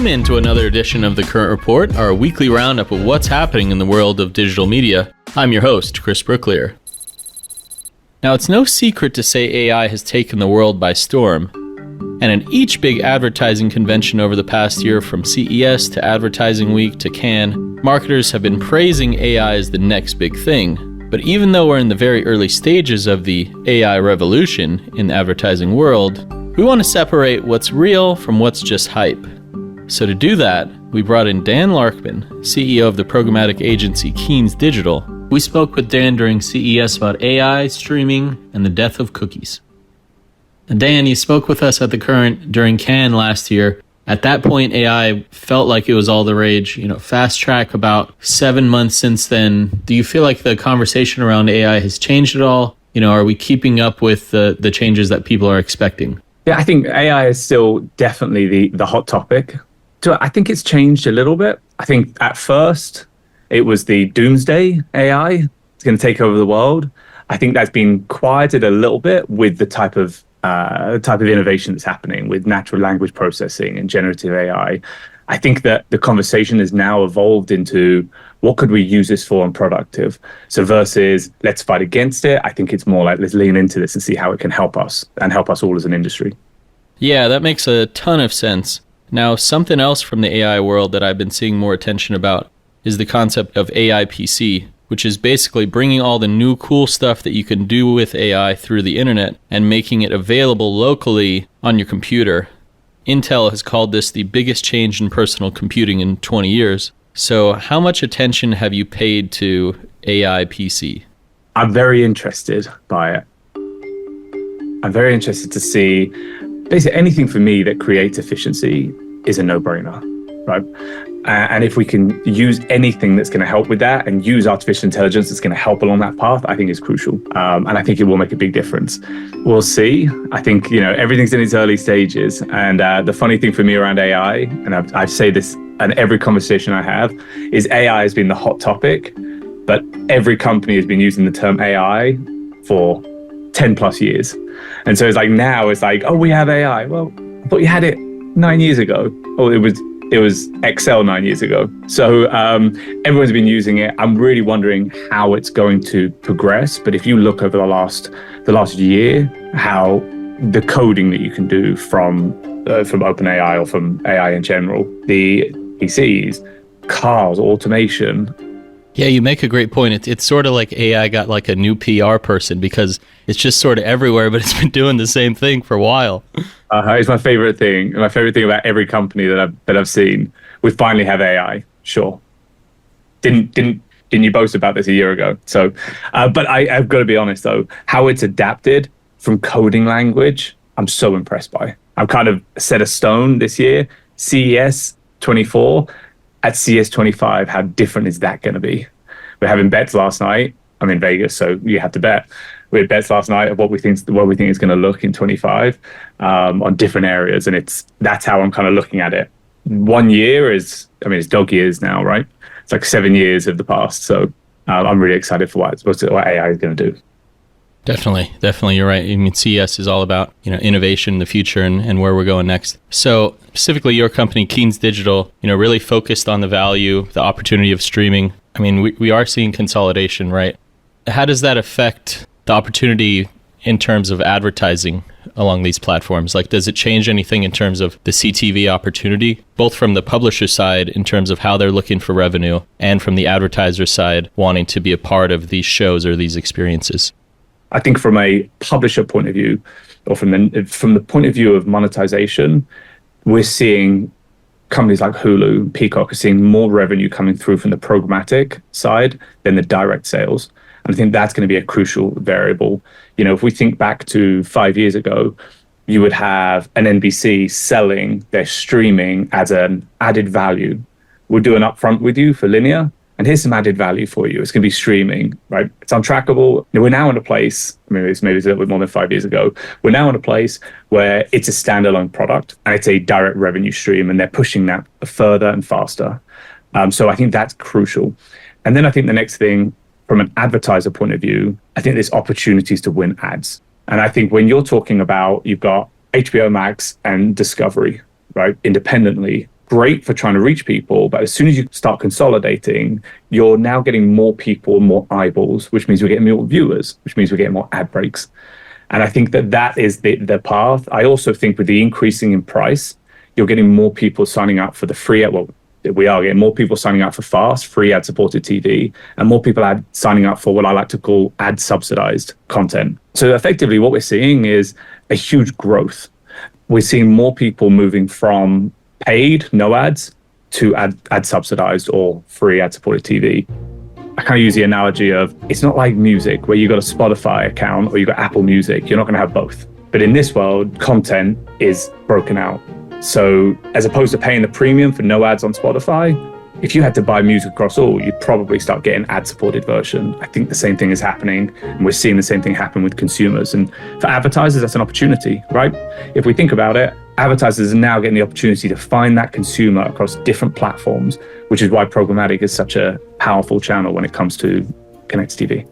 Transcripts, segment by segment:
Welcome into another edition of The Current Report, our weekly roundup of what's happening in the world of digital media. I'm your host, Chris Brooklier. Now, it's no secret to say AI has taken the world by storm. And in each big advertising convention over the past year, from CES to Advertising Week to Cannes, marketers have been praising AI as the next big thing. But even though we're in the very early stages of the AI revolution in the advertising world, we want to separate what's real from what's just hype. So to do that, we brought in Dan Larkman, CEO of the programmatic agency Keynes Digital. We spoke with Dan during CES about AI, streaming, and the death of cookies. Dan, you spoke with us at The Current during Cannes last year. At that point, AI felt like it was all the rage. Fast track about 7 months since then. Do you feel like the conversation around AI has changed at all? Are we keeping up with the changes that people are expecting? Yeah, I think AI is still definitely the hot topic. So I think it's changed a little bit. I think at first it was the doomsday AI. It's going to take over the world. I think that's been quieted a little bit with the type of innovation that's happening with natural language processing and generative AI. I think that the conversation has now evolved into what could we use this for and productive. So versus let's fight against it, I think it's more like let's lean into this and see how it can help us and help us all as an industry. Yeah, that makes a ton of sense. Now, something else from the AI world that I've been seeing more attention about is the concept of AI PC, which is basically bringing all the new cool stuff that you can do with AI through the internet and making it available locally on your computer. Intel has called this the biggest change in personal computing in 20 years. So how much attention have you paid to AI PC? I'm very interested by it. I'm very interested to see basically anything for me that creates efficiency is a no-brainer, right? And if we can use anything that's going to help with that and use artificial intelligence that's going to help along that path, I think is crucial. And I think it will make a big difference. We'll see. I think, everything's in its early stages. And the funny thing for me around AI, and I say this in every conversation I have, is AI has been the hot topic, but every company has been using the term AI for 10 plus years. And so it's like now it's like, oh, we have AI. Well, I thought you had it 9 years ago. Oh, it was Excel 9 years ago. So everyone's been using it. I'm really wondering how it's going to progress. But if you look over the last year, how the coding that you can do from OpenAI or from AI in general, the PCs, cars, automation. Yeah, you make a great point. It's sort of like AI got like a new PR person because it's just sort of everywhere, but it's been doing the same thing for a while. It's my favorite thing. My favorite thing about every company that I've seen. We finally have AI. Sure. Didn't you boast about this a year ago? So, but I've got to be honest though, how it's adapted from coding language, I'm so impressed by. I'm kind of set a stone this year. CES 24. At CS 25, how different is that going to be? We're having bets last night. I'm in Vegas, so you have to bet. We had bets last night of what we think is going to look in 25 on different areas, and that's how I'm kind of looking at it. 1 year it's dog years now, right? It's like 7 years of the past. So I'm really excited for what AI is going to do. Definitely, you're right. I mean, CES is all about innovation in the future and where we're going next. So specifically, your company, Keynes Digital, really focused on the value, the opportunity of streaming. I mean, we are seeing consolidation, right? How does that affect the opportunity in terms of advertising along these platforms? Like, does it change anything in terms of the CTV opportunity, both from the publisher side in terms of how they're looking for revenue and from the advertiser side wanting to be a part of these shows or these experiences? I think from a publisher point of view, or from the point of view of monetization, we're seeing companies like Hulu, Peacock are seeing more revenue coming through from the programmatic side than the direct sales. And I think that's going to be a crucial variable. If we think back to 5 years ago, you would have an NBC selling their streaming as an added value. We'll do an upfront with you for linear, and here's some added value for you. It's going to be streaming, right? It's untrackable. We're now in a place, maybe it's a little bit more than 5 years ago, we're now in a place where it's a standalone product and it's a direct revenue stream, and they're pushing that further and faster. So I think that's crucial. And then I think the next thing, from an advertiser point of view, I think there's opportunities to win ads. And I think when you're talking about, you've got HBO Max and Discovery, right, independently great for trying to reach people, but as soon as you start consolidating, you're now getting more people, more eyeballs, which means we're getting more viewers, which means we're getting more ad breaks. And I think that is the path. I also think with the increasing in price, you're getting more people signing up for the free ad. Well, we are getting more people signing up for FAST, free ad-supported TV, and more people signing up for what I like to call ad-subsidized content. So effectively, what we're seeing is a huge growth. We're seeing more people moving from paid, no ads, to ad-subsidized or free ad-supported TV. I kind of use the analogy of, it's not like music where you got a Spotify account or you got Apple Music. You're not going to have both. But in this world, content is broken out. So as opposed to paying the premium for no ads on Spotify, if you had to buy music across all, you'd probably start getting ad-supported version. I think the same thing is happening, and we're seeing the same thing happen with consumers. And for advertisers, that's an opportunity, right? If we think about it, advertisers are now getting the opportunity to find that consumer across different platforms, which is why programmatic is such a powerful channel when it comes to connected TV.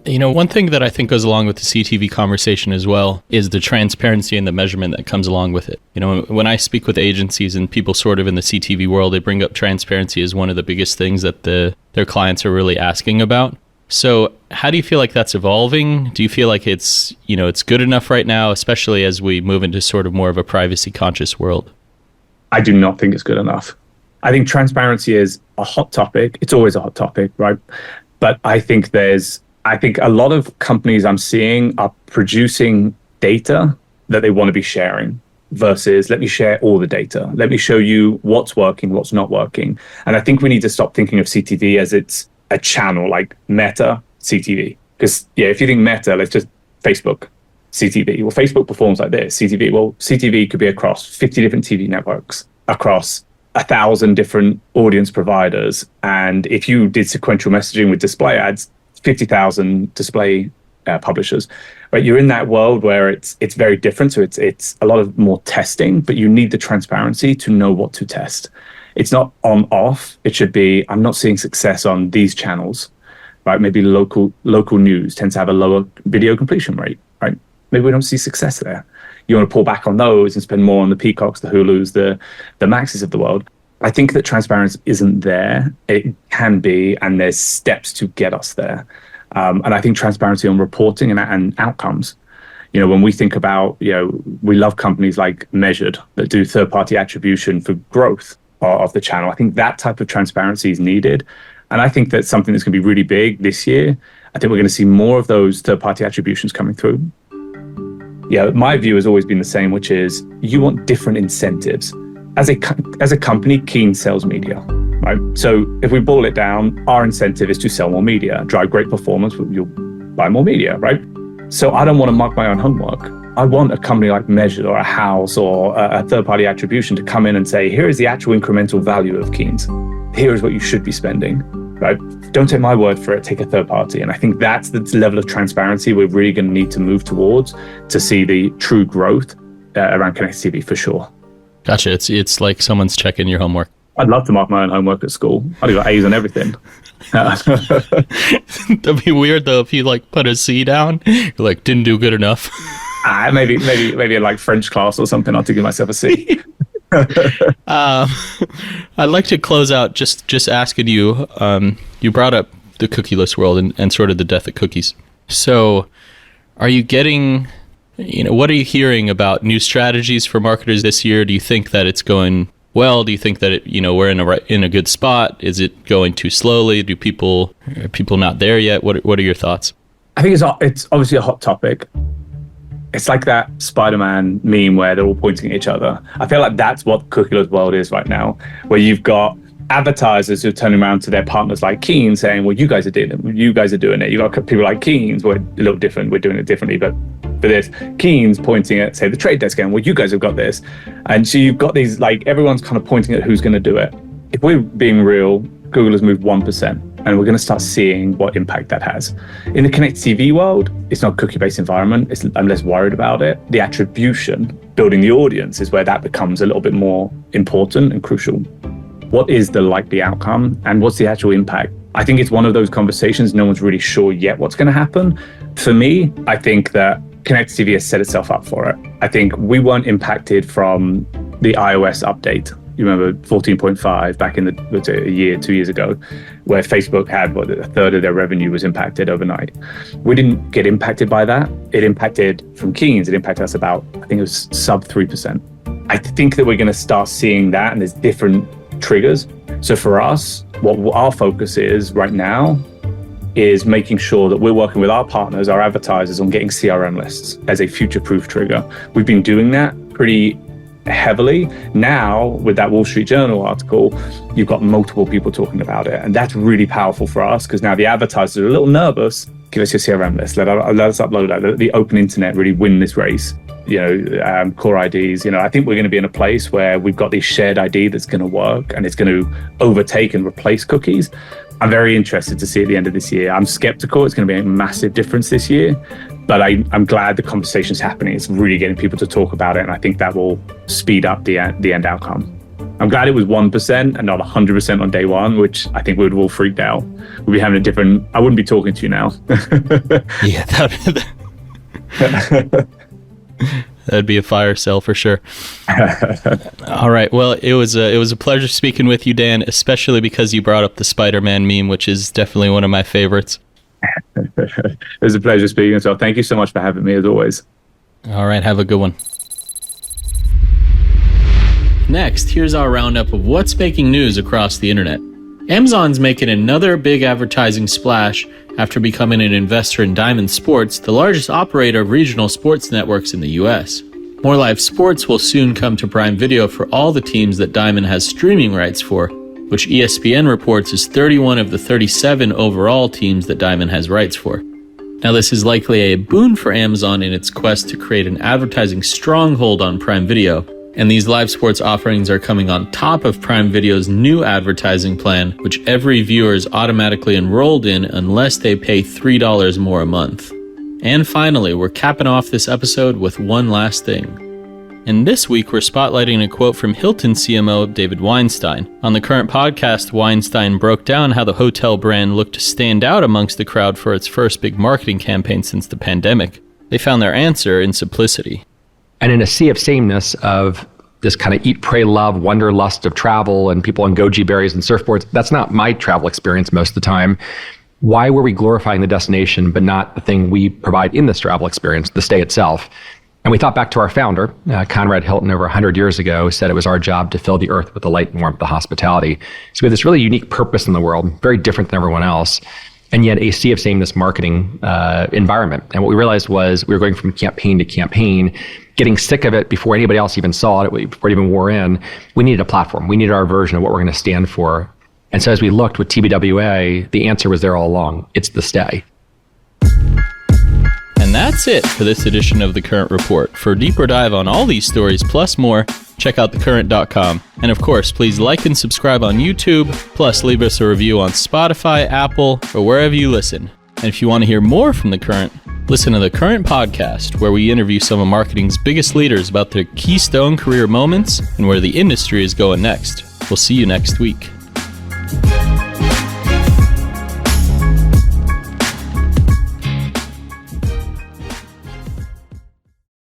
You know, one thing that I think goes along with the CTV conversation as well is the transparency and the measurement that comes along with it. You know, when I speak with agencies and people sort of in the CTV world, they bring up transparency as one of the biggest things that their clients are really asking about. So how do you feel like that's evolving? Do you feel like it's good enough right now, especially as we move into sort of more of a privacy conscious world? I do not think it's good enough. I think transparency is a hot topic. It's always a hot topic, right? But I think a lot of companies I'm seeing are producing data that they want to be sharing versus let me share all the data. Let me show you what's working, what's not working. And I think we need to stop thinking of CTV as it's a channel like Meta, CTV. Because if you think Meta, let's just Facebook, CTV. Well, Facebook performs like this, CTV. Well, CTV could be across 50 different TV networks, across 1,000 different audience providers. And if you did sequential messaging with display ads, 50,000 display publishers, right? You're in that world where it's very different. So it's a lot of more testing, but you need the transparency to know what to test. It's not on off. It should be, I'm not seeing success on these channels, right? Maybe local news tends to have a lower video completion rate, right? Maybe we don't see success there. You want to pull back on those and spend more on the Peacocks, the Hulus, the Maxes of the world. I think that transparency isn't there. It can be, and there's steps to get us there. And I think transparency on reporting and outcomes. You know, when we think about, we love companies like Measured that do third-party attribution for growth of the channel. I think that type of transparency is needed. And I think that's something that's going to be really big this year. I think we're going to see more of those third-party attributions coming through. Yeah, my view has always been the same, which is you want different incentives. As a company, Keynes sells media, right? So if we boil it down, our incentive is to sell more media, drive great performance, you'll buy more media, right? So I don't want to mark my own homework. I want a company like Measured or a House or a third-party attribution to come in and say, here is the actual incremental value of Keynes. Here is what you should be spending, right? Don't take my word for it, take a third party. And I think that's the level of transparency we're really going to need to move towards to see the true growth around connected TV for sure. Gotcha. It's like someone's checking your homework. I'd love to mark my own homework at school. I'd got A's on everything. That'd be weird though if you like put a C down. You're like, didn't do good enough. Maybe in like French class or something, I'll give myself a C. I'd like to close out just asking you, you brought up the cookieless world and sort of the death of cookies. So are you getting, what are you hearing about new strategies for marketers this year? Do you think that it's going well? Do you think that we're in a good spot? Is it going too slowly? Are people not there yet? What are your thoughts? I think it's obviously a hot topic. It's like that Spider-Man meme where they're all pointing at each other. I feel like that's what the cookieless world is right now, where you've got advertisers who are turning around to their partners like Keynes saying, well, you guys are doing it. You've got people like Keynes, we're a little different, we're doing it differently, but for this, Keynes pointing at, say, the Trade Desk going, well, you guys have got this. And so you've got these, like, everyone's kind of pointing at who's going to do it. If we're being real, Google has moved 1%. And we're going to start seeing what impact that has. In the connected TV world, it's not a cookie-based environment. I'm less worried about it. The attribution, building the audience, is where that becomes a little bit more important and crucial. What is the likely outcome and what's the actual impact? I think it's one of those conversations no one's really sure yet what's going to happen. For me, I think that connected TV has set itself up for it. I think we weren't impacted from the iOS update You remember 14.5 back in a year, 2 years ago, where Facebook had a third of their revenue was impacted overnight. We didn't get impacted by that. It impacted from Keynes. It impacted us about, I think it was sub 3%. I think that we're going to start seeing that, and there's different triggers. So for us, what our focus is right now is making sure that we're working with our partners, our advertisers, on getting CRM lists as a future-proof trigger. We've been doing that pretty heavily. Now, with that Wall Street Journal article, you've got multiple people talking about it. And that's really powerful for us, because now the advertisers are a little nervous. Give us your CRM list. Let us upload that. The open internet really win this race. Core IDs. I think we're going to be in a place where we've got this shared ID that's going to work, and it's going to overtake and replace cookies. I'm very interested to see at the end of this year. I'm skeptical it's going to be a massive difference this year, but I'm glad the conversation's happening. It's really getting people to talk about it, and I think that will speed up the end outcome. I'm glad it was 1% and not 100% on day one, which I think we would have all freaked out. We'd be having I wouldn't be talking to you now. Yeah, that'd be a fire sale for sure. All right. Well, it was a pleasure speaking with you, Dan, especially because you brought up the Spider-Man meme, which is definitely one of my favorites. It was a pleasure speaking as well. Thank you so much for having me, as always. All right. Have a good one. Next, here's our roundup of what's making news across the internet. Amazon's making another big advertising splash after becoming an investor in Diamond Sports, the largest operator of regional sports networks in the US. More live sports will soon come to Prime Video for all the teams that Diamond has streaming rights for, which ESPN reports is 31 of the 37 overall teams that Diamond has rights for. Now, this is likely a boon for Amazon in its quest to create an advertising stronghold on Prime Video, and these live sports offerings are coming on top of Prime Video's new advertising plan, which every viewer is automatically enrolled in unless they pay $3 more a month. And finally, we're capping off this episode with one last thing. And this week, we're spotlighting a quote from Hilton CMO David Weinstein. On the current podcast, Weinstein broke down how the hotel brand looked to stand out amongst the crowd for its first big marketing campaign since the pandemic. They found their answer in simplicity. And in a sea of sameness of this kind of eat, pray, love, wanderlust of travel and people on goji berries and surfboards, that's not my travel experience most of the time. Why were we glorifying the destination but not the thing we provide in this travel experience, the stay itself? And we thought back to our founder, Conrad Hilton, over 100 years ago, said it was our job to fill the earth with the light and warmth of hospitality. So we have this really unique purpose in the world, very different than everyone else, and yet a sea of sameness marketing environment. And what we realized was we were going from campaign to campaign, getting sick of it before anybody else even saw it, before it even wore in. We needed a platform. We needed our version of what we're going to stand for. And so as we looked with TBWA, the answer was there all along. It's the stay. And that's it for this edition of The Current Report. For a deeper dive on all these stories plus more, check out thecurrent.com. And of course, please like and subscribe on YouTube, plus leave us a review on Spotify, Apple, or wherever you listen. And if you want to hear more from The Current, listen to The Current Podcast, where we interview some of marketing's biggest leaders about their keystone career moments and where the industry is going next. We'll see you next week.